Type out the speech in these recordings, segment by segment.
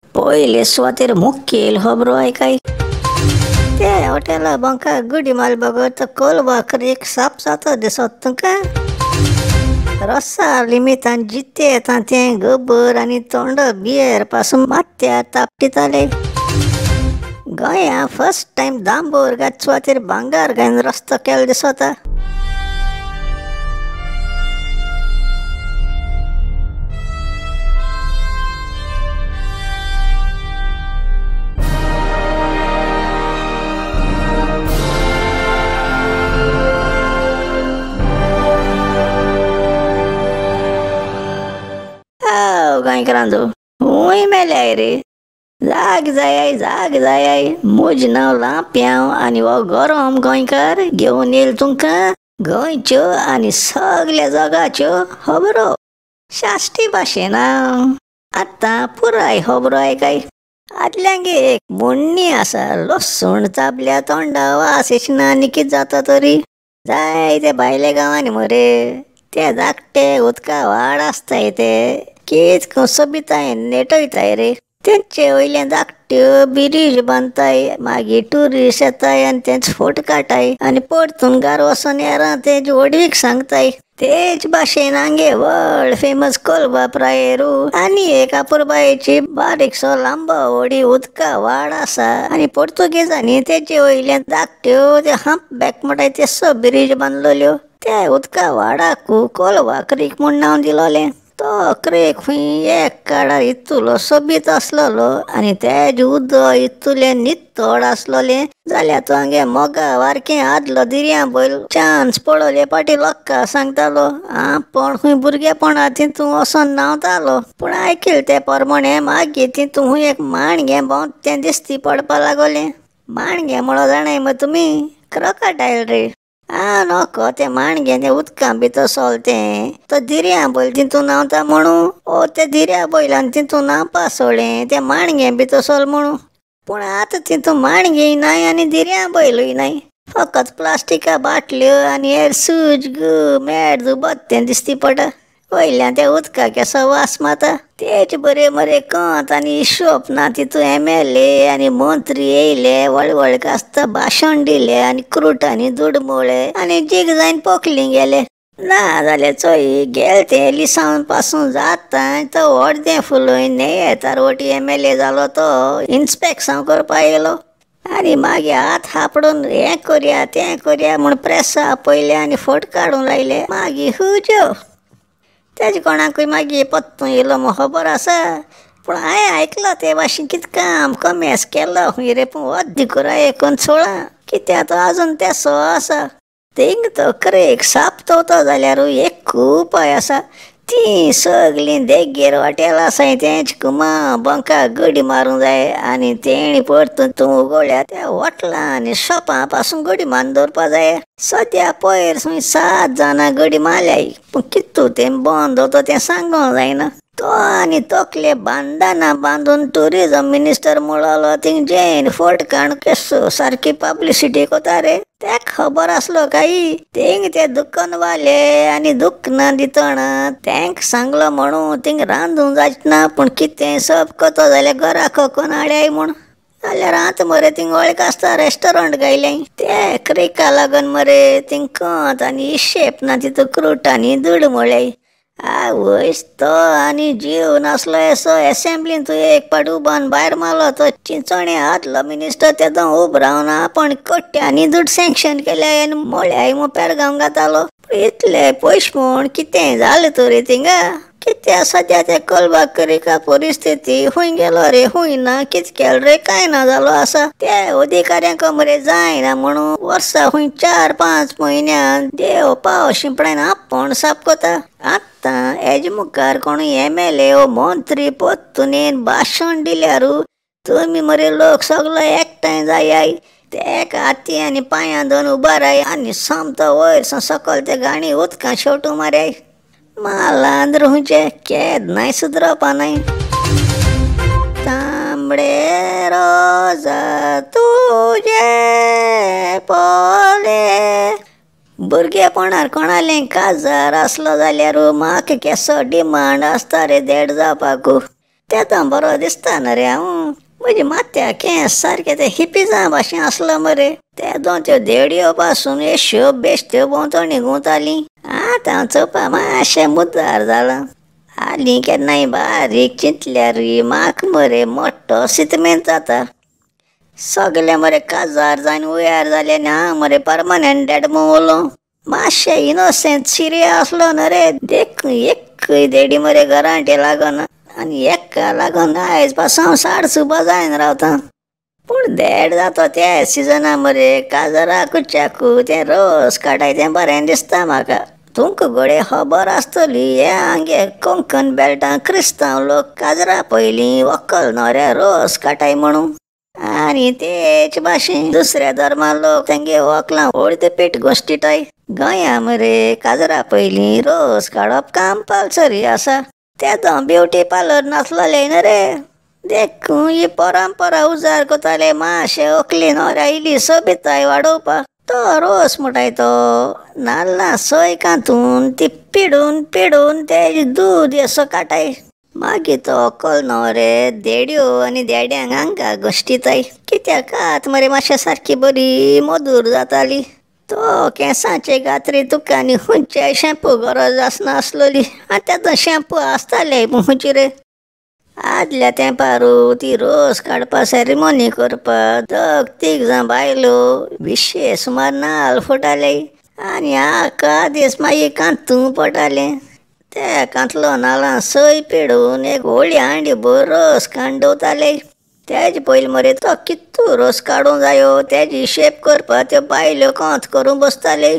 पहिले स्वातेर मुखेल खबरो ऐकाय ते हॉटेला बंका गुडी माल बघत कोलवा एक साप जातो दिसत तुमका रस्सा लिमितान जिते ते गोबर आणि तोंड बियर पासून मात्या तापटीताले गोंया फर्स्ट टाइम दांबोर गाचवातेर भांगार घालून रस्तो केलो दिसता. गोंयकारांचो हुंय मेल्याय रे. जाग जाय मुज नांव लांप्याव आनी हो गरम गोंयकार घेवन येयल तुमकां गोंयच्यो आनी सगल्या जगाच्यो खबरो शाश्टी भाशेन. आतां पुराय खबरो ऐकाय. आदल्यांगे एक मोडणी आसा लसूण चाबल्या तोंडा वास येचना आनी कितें जाता तरी. जायते भायले गांवांनी मरे ते धाकटे उदका व्हाळ आसताय ते कितको सोबिताय नेटयताय रे. तेंचे वयले धाकट्यो ब्रिज बांदताय मागीर ट्युरिस्ट येताय आनी तेंच फोट काडटाय आनी परतून घरा वचोन येरां तेंच वडवीक सांगताय. तेच भाशेन हांगे वर्ल्ड फेमस कोलवा प्रायेरू आनी एक आपुरबायेची बारीकसो लांबो व्हडी उदका व्हाळ आसा आनी पोर्तुगेजांनी तेचे वयले धाकट्यो ते हंपबॅक म्हणटाय तेसो ब्रिज बांदलोल्यो. त्या उदका व्हाळाक कोलवा क्रीक म्हूण नांव दिलोलें. तो क्रीक खूंय एक काळार इतुलो सोबीत आसलोलो आनी तेज उदक इतुलें नितळ आसलोलें जाल्यार तो हांगे मोगा वारकें आदलो दर्या बैल चान्स पळोवले पाटी लोकांक सांगतालो. पण खूंय भुरगेपणां तितून वचोन न्हांवतालो. पूण आयकले ते प्रमाणे मागीर तितून खूंय एक माणगें भोंवता दिश्टी पडपा लागोलें. माणगें म्हणो जाणाय मरे तुमी? क्रोकोडायल रे. नोको ते माणगें तें उदकां भितर सोलतें तो दर्या बैल तितून न्हांवता म्हणू ते दर्या बैलान तितून न्हांवपा सोडलें तें माणगें भितर सोल म्हणू. पूण आतां तितून माणगेंय नाय आनी दर्या बैलूय नाय. फकत प्लास्टिका बाटल्यो आनी हेर सूज गू मेड बत्तें दिश्टी पडटा. वयल्यान त्या उदकाक केसो वास माता. तेच बरे मरे कंत आनी हिशोब ना तितून MLA आनी मंत्री येयले व्हड व्हड कास्ता भाशण दिलें आनी क्रुटांनी दुडमोळे आनी जीग जायन पोखलीं गेले. ना जाल्यार चोय गेल तें लिसावन पासून जाता तो अर्दें फुलोवन नेयेतार वटी MLA जालो तो इन्स्पेक्शन करपा येयलो आनी मागीर हात हापडून हें करया तें करया म्हूण प्रेसा आपयले आनी फोट काडून लायले. मागीर हुज्यो तेज कोणाकूय मागीर पत्तून येयलो म्हूण खबर आसा. पूण हांवें आयकलां ते भाशेन कितें काम कमेस केलो खूंय रे. पूण वद्दी करून आयकून सोळा कित्याक तो आजून तेसो आसा. थिंग तो क्रेक साप तवतो जाल्यार एक उपाय आसा. ती सगळीं देगेर हॉटेलां आसाय तेंच कुमा बंका गडी मारूंक जाय आनी तेणी परतून तूं उगवल्या त्या हॉटलां आनी शॉपां पासून गडी मारून दवरपा जाय. सद्या पयर 7 जाणां गडी मारल्याय पूण कितू तें बंद जाता तें सांगूंक जायना. तो आनी तकले बांदना बांदून टुरिजम मिनिस्टर म्हणलो थिंग जैन फोर्ट काण केसो सारकी पब्लिसिटी कोता रे. तेक खबर आसलो काय थिंग ते दुकानवाले आनी दुकानां दितना तेंक सांगलो म्हणू थिंग रांदूंक जाचना पूण कितें सब कोतो जाल्यार घरा कोकून हाडयाय म्हूण. जाल्यार आतां मरे थिंग वळख आसता रेस्टॉरंट गायलें ते क्रिका लागून मरे थिंग कंत आनी हिशेप ना तितू क्रूट आनी दुडमोळे. आवयस तो आनी जीव नासलो एसो असेंब्लीन तूं एक पाट उबान भायर मारलो तो चिंचोणे आदलो मिनिस्टर तेदो उब रावन आपण कोट्यांनी दूड सँक्शन केल्या आनी मोळ्याय मो पेरगांव घातालो. इतले पयश म्हूण कितें जालें तरी थिंगा कित्या सद्या ते कोलवा क्रिका परिस्थिती खूंय गेलो रे खूंय ना कितें केलें रे कांय ना जालो आसा. ते अधिकाऱ्यांक मरे जायना म्हणू वर्सा खूंय 4-5 म्हयन्यान देव पाव शिंपडायन आपण साप कोता. आतां हेजे मुखार कोणूय MLA मंत्री परतून येवन भाशण दिल्यारू तुमी मरे लोक सगलो एकठांय जायाय. तेक हाती आनी पांयां दोन उबा राय आनी सोमतो वयर सकयल ते गाणी उदकां शेवटू मारयाय. मालांद्र हुंचे केद नाय सुदरपा नाय. तांबडे रोज तुजे पोले. भुरगेपणार कोणालें काजार आसलो जाल्यार म्हाका केसो डिमांड आसता रे देड जावपाकू. तें बरो दिसता न्ही रे हांव. म्हजी मात्या केंस सारकें ते हिपीजा भाशेन आसलो मरे. तेदो त्यो देडयो पासून एश्यो बेश्ट्यो भोंवतणी घुंवतालीं. आतां हांव चोवपा मातशें मुद्दार जालां. हालीं केन्नाय बारीक चिंतल्यार म्हाका मरे मोठ्ठो सितमेत जाता. सगले मरे काजार जावन उयार जाले आनी हांव मरे परमनंट डेडमो उरलो. मातशें इनोसेंट सिरिय आसलो न्ही रे. देखून एक्कय देडी मरे घरांटे लागना. आनी हेका लागून आयज पासून हांव साडसुबा जायन रावतां. पूण देड जातो त्या सिजना मरे काजरां कुच्याकू तें रोस काडाय तें बरें दिसता म्हाका. तुमकां घोडये खबर आसतली हे हांगे कोंकण बेल्टां क्रिस्तांव लोक काजरां पयलीं व्हंकल न्हवऱ्या रोस काटाय म्हणून. आनी तेच भाशेन दुसऱ्या धर्मा लोक तेंगे व्हंकलां व्हडीं पीठ गोश्टीटाय. गोंया मरे काजरां पयलीं रोस काडप कंपल्सरी आसा. तेदो ब्युटी पार्लर नासलोले न्ही रे. देखून ही परंपरा उजार कोताले मातशें व्हंकली न्हवऱ्या इल्ली सोबिताय वाडोवपाक. तो रोस म्हणटाय तो नाल्लां सोय कांतून ती पिडून पिडून तेज दूद असो काटाय. मागीर तो व्हंकल न्हवरे देड्यो आनी देड्यांक हांगा गोश्टीताय. कित्याक कात मरे मातशें सारकी बरी मधूर जाताली. तो केंसाचे गात्री तुका आनी खंयच्याय शॅम्पू गरज आसना आसलोली. आनी तेदो शॅम्पू आसताले पूण खंयची रे. आदल्या तेंपारू ती रोस काडपा सेरेमोनी करपाक दोग तीग जाण बायलो 20 सुमार नाल्ल फोडटाले. आनी आख्खा दीस मागीर कांतूं पडटालें. ते कांतलो नाल्लां सोय पिडून एक व्हडली हांडी भर रोस काडून दवरताले. तेज पयलीं मरे तो कितू रोस काडूंक जायो तेजी शेप करपाक त्यो बायल्यो कोंत करून बसताले.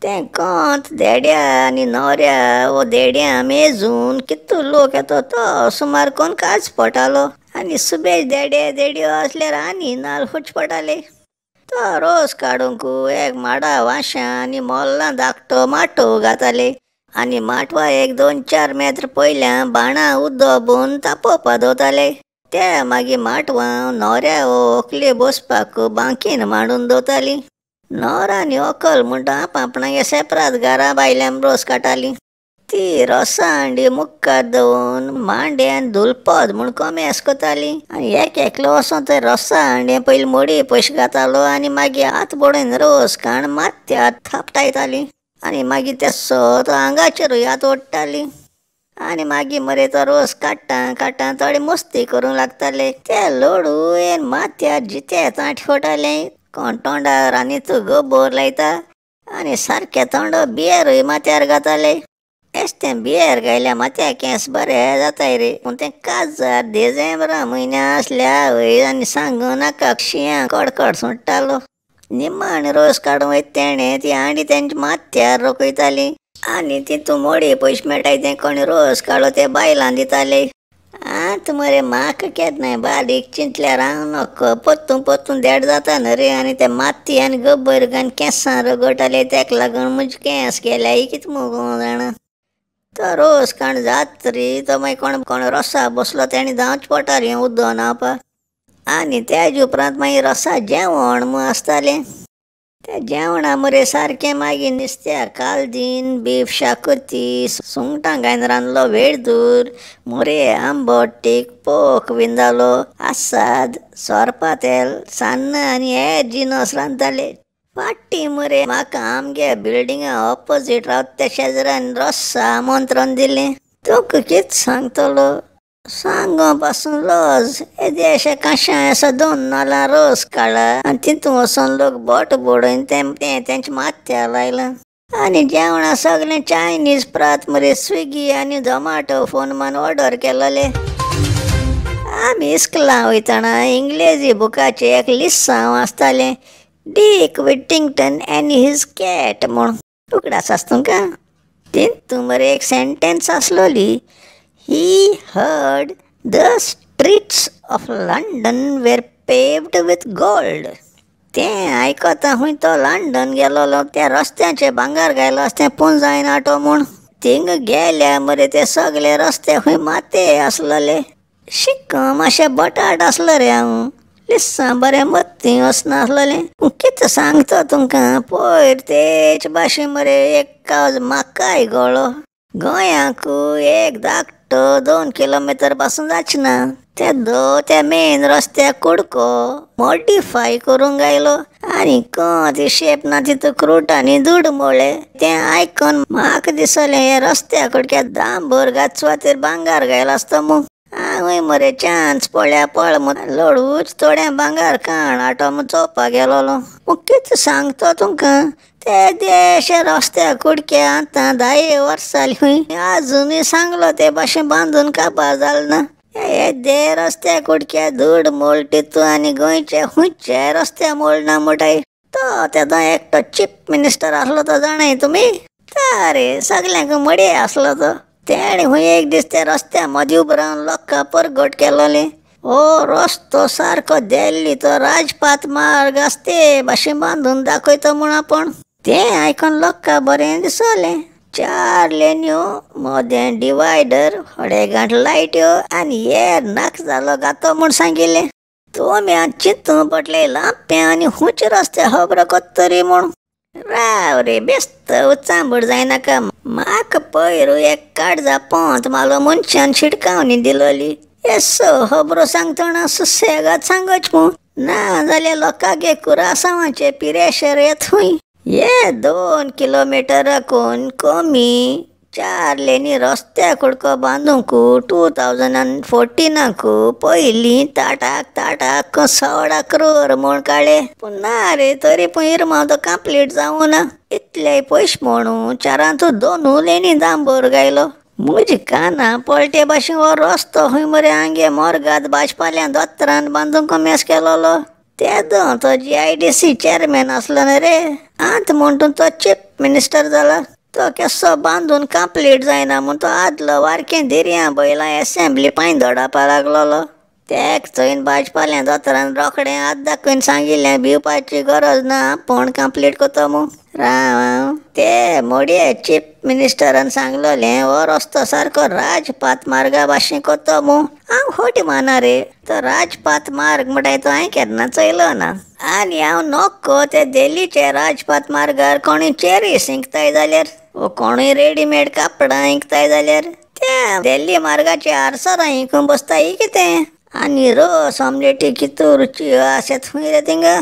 तें कोंत देड्या आनी न्हवऱ्या वो देड्या मेजून कितू लोक येतो तो सुमार कोण काच पडटालो. आनी सुबेज देडे देडयो आसल्यार आनी नाल्ल फुटचे पडटाले. तो रोस काडूंक एक माडा वांशां आनी मोल्लां धाकटो माटोव घाताले. आनी माटवा एक 2-4 मेत्र पयल्यां बाणां उदोबून तापोवपा दवरताले. ते मागीर माटवां न्हवऱ्या वो व्हंकले बसपाक बांकीन मांडून दवरतालीं. न्हवरो आनी व्हंकल म्हणटा आपणागे सेपरात घरा भायल्यान रोस काडटालीं. ती रोसा हांडी मुखार दवरून मांड्यान धुलपद म्हूण कोमेस कोतालीं. आनी एक एकलो वचोन थंय रोसा हांडये पयलीं मोडी पयशे घातालो आनी मागीर हात बडोवन रोस काण माथ्यार थापटायतालीं. आनी मागीर तेसो तो आंगाचेरूय हात ओडटालीं. आनी मागीर मरे तो रोस काडटा काडटा थोडी मस्ती करूंक लागताले. ते लोडून माथ्यार जिते तांट फोडटाले. कोण तोंडार आनी तूं गोबोर लायता. आनी सारकें तोंडो बियरूय माथ्यार घाताले. एस्तें बियर गायल्या माथ्या केंस बरें जाताय रे. पूण तें काजार डिसेंबरा म्हयन्या आसल्या आवय आनी सांगूं नाका शिंया कडकड सुट्टालो. निमाण रोस काडूंक वयता तेणें ती हांडी तेंच्या माथ्यार रोखयताली. आनी तितू मोडी पयशे मेळटाय ते कोणी रोस काडलो ते बायलां दिताले. आतां मरे म्हाका केन्नाय बारीक चिंतल्यार हांव नको पोत्तून पोत्तून देड जाता न्ही रे. आनी ते माती आनी गोबर घालून केंसां रगडटाले तेका लागून म्हजे केंस गेल्या कितें मुगो जाणा. तो रोस काण जात तरी तो मागीर कोण कोण रोसा बसलो तेणी धांवचें पडटालें उदक न्हांवपाक. आनी तेज उपरांत मागीर रोसा जेवण म्हूण आसतालें. त्या जेवणा मरे सारकें मागीर नुस्त्या कालदीन बीफ शाकोती सुंगटां घालून रांदलो वेळदूर मोरे आंबट तीख पोक विंदालो आसाद सोरपातेल सान्नां आनी हेर जिनस रांदताले. फाटीं मरे म्हाका आमगे बिल्डिंगा ऑपोजीट रावता त्या शेजाऱ्यान रोसा आमंत्रण दिलें. तुका कितें सांगतलो सांगो पासून लॉज येदे अशें काशाय असो 2 नाल्लां रोस काडला आनी तितून वचोन लोक बोट बोडोवन तें तेंच्या माथ्यार लायलां. आनी जेवणा सगलें चायनीज प्रात मरे स्विगी आनी झोमाटो फोन मान ऑर्डर केलोले. आमी इस्कलां वयताना इंग्लिशी बुकाचें एक लिस्सांव वाचतालें डीक विटिंगटन एंड हीज कॅट म्हूण. उगडास आसा तुमकां. तितून मरे एक sentence आसलोली He heard the streets of London were paved with gold. तें आयकोता खूंय तो लंडन गेलोलो त्या रस्त्याचेर भांगार घायलो आसतें पुंजायन आटो म्हूण. थिंग गेल्या मरे ते सगळे रस्ते खूंय माते आसलोले. शिक्को मातशें बटाट आसलो रे हांव. लिस्सां बरें मत्ती वचना आसलोलें. कितें सांगता तुमकां पयर तेच भाशेन मरे एक कावज म्हाकाय गळो. गोंयाकू एक धाकटो फक्त 2 किलोमीटर पासून जाचना त्या मेन रस्त्याक कुडको मॉडिफाय करूंक गायलो आणि ती शेप ना तिथं क्रूट आणि धूड मोळे ते आयकून म्हाका दिसले हे रस्त्या कडक्या दांबर गाचवातेर भांगार गायला आसता मू हांवूय मरे चान्स पळ्या पळ लडूच थोड्या भांगार काण आटो चोवपा गेलोलो कितें सांगतो तुमकां ते देश रस्त्या कुडक्या आतां 10 वर्सां जालीं हुंय आजुनूय सांगलो ते भाशेन बांदून काबार जाल ना हे दे रस्त्या कुडक्या धूड मोळ टितू आनी गोंयचे हुंयचे रस्त्या मोळ ना मुठाय तो तेदो एकटो चीफ मिनिस्टर आसलो तो जाणाय तुमी अरे सगल्यांक मडये आसलो तो तेणे हुंय एक दीस त्या रस्त्या मदीं उबो रावन लोकां परगट केलोले हो रस्तो सारको दिल्ली तो राजपाथ मार्ग आसते भाशेन बांदून दाखयता म्हूण आपूण तें आयकून लोकां बरें दिसलें 4 लेन्यो मदें डिवायडर हडेगांठ लायट्यो आनी हेर नाक जालो गातो म्हूण सांगिल्लें तुमी चिंतूं पडले लांप्या आनी हुंच रस्ते खबर कोत्तरी म्हूण राव रे बेस्त उचांबड जायनाका म्हाका पयरू एक काडजा पोंत मालो मनशान शिडकावनी दिलोली एसो खबरो सांगतना सुसेगाद सांगच मू ना जाल्यार लोकांक एकुरा सावांचे पिरेशर येत हुंय हे 2 किलोमिटराकून कमी 4 लेनी रस्त्या कुडको बांदूंक 2014 पयलीं ताटाक 16 करोड म्हूण काडले पूण ना रे तरी पूण इरमावदो कंप्लीट जावं ना इतले पयशे म्हणून 4 2 लेनी दांबर गायलो म्हजी काना पळटे भाशेन हो रस्तो हुंय मरे आंगे मोरगाद भाजपाल्यान दोतरान बांदूंक मेस केलोलो तेदो तो GIDC चेअरमॅन आसलो न्ही रे आंत म्हणटून तो चीफ मिनिस्टर जाला तो केसो बांदून कंप्लीट जायना म्हूण तो आदलो वारकें दिरया बैला असेंब्ली पांय धोडावपा लागलोलो तेक चोयन भाजपाल्यान दोतरान रोखडें हात दाखयन सांगिल्लें भिवपाची गरज ना पूण कंप्लीट कोतो मू राव ते मोडये चीफ मिनिस्टरान सांगलोलें हो रस्तो सारको राजपाथ मार्गा भाशेन कोतो मू हांव खोटी माना रे तो राजपाथ मार्ग म्हणटाय तो हांवें केन्ना चोयलो ना आनी हांव नोको ते दिल्लीचे राजपाथ मार्गार कोणी चेरीस इंकताय जाल्यार वो कोणूय रेडीमेड कापडां इंकताय जाल्यार त्या दिल्ली मार्गाचे आरसरां इंकून बसताय कितें आनी रोस ऑमलेटी कितू रुची आसत हुंय रे थिंगा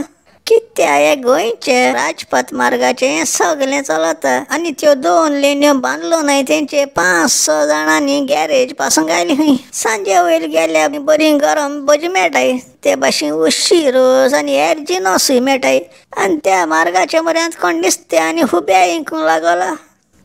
कित्या हे गोंयचे राजपाथ मार्गाचे सगळें चलता आनी त्यो 2 लेन्यो बांदलो नाय तेंचे 5-6 जाणांनी गॅरेज पासून गायली हुंय सांजे वयर गेल्या बरी गरम भजी मेळटाय ते भाशेन उशी रोस आनी हेर जिनसूय मेळटाय आनी त्या मार्गाच्या मऱ्यांत कोण नुस्तें आनी हुब्या इंकूंक लागला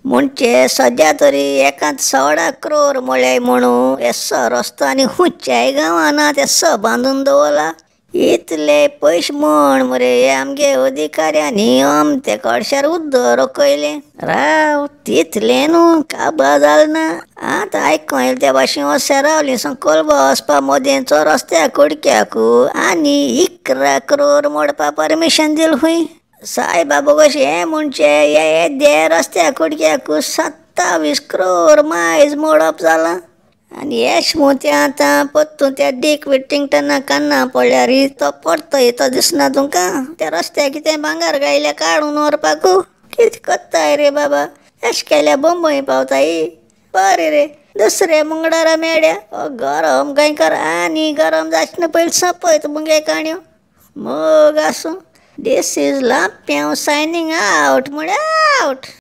म्हणजे सद्या तरी एकांत 16 करोड म्हळ्याय म्हणून एसो रस्तो आनी हुंच्याय गांवांत एसो बांदून दवरला इतले पयशे म्हण मरे हे आमगे अधिकाऱ्यांनी ते कडशार उद्दो रोखयले राव तितले न्हू काबार जाल ना आतां आयकूं येयलें त्या भाशेन अशें रावलीं कोलबो वचपा मदेंचो रस्त्या कुडक्याकू आनी 11 करोड मोडपा परमिशन दिल हुंय सायबाबा कशें हे म्हणचे हे येद्या रस्त्या कुडक्याकू 27 करोड मायज मोडप जालां आनी येश मू तें आतां पत्तू त्या डीक विटिंगटना कान्ना पडल्यार तो पडतो तो दिसना तुमकां त्या रस्त्यार कितें भांगार गायल्या काडून व्हरपाकू कितें कोत्ताय रे बाबा एश केल्या बंबई पावताय बरें रे दुसरे मंगळारा मेळ्या गरम गोंयकार आनी गरम जाचना पयलीं सोंपयत मुगे काणयो मोग आसूं This is Lampião signing out.